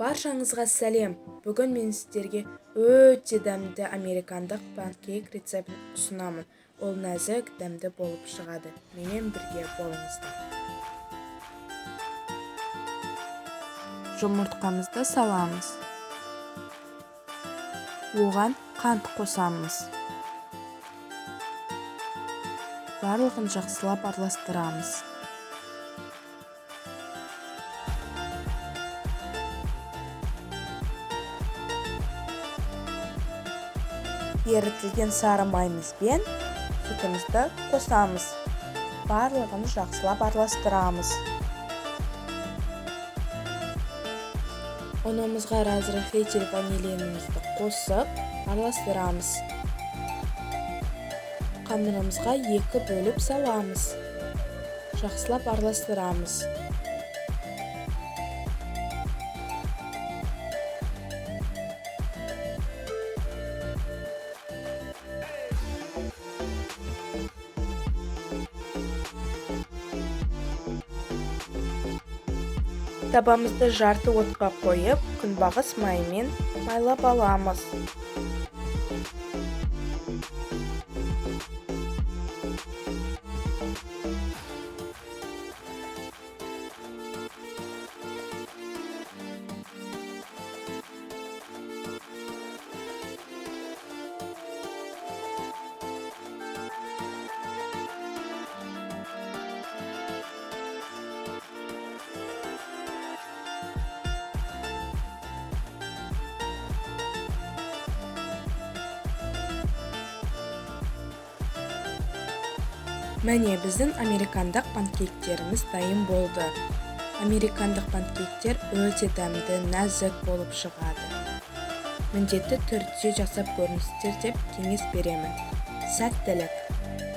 Баршаңызға сәлем. Бүгін мен сіздерге өте дәмді американдық панкейк рецептін ұсынамын. Ол нәзік, дәмді болып шығады. Менімен бірге болыңыздар. Жұмыртқамызды саламыз. Оған қант қосамыз. Барлығын жақсылап араластырамыз. Ерітілген сары майымызбен сүтімізді қосамыз. Барлығын жақсылап араластырамыз. Ұнымызға разрыхлитель ванилинімізді қосып араластырамыз. Қамырымызға 2 бөліп саламыз. Жақсылап араластырамыз. Табамызды жарты отқа қойып, күнбағыс майымен майлап аламыз. Мәне біздің американдық панкейктеріміз дайын болды. Американдық панкейктер өте дәмді, нәзік болып шығады. Міндетті түрде жасап көріңіздер деп кеңес беремін. Сәттілік!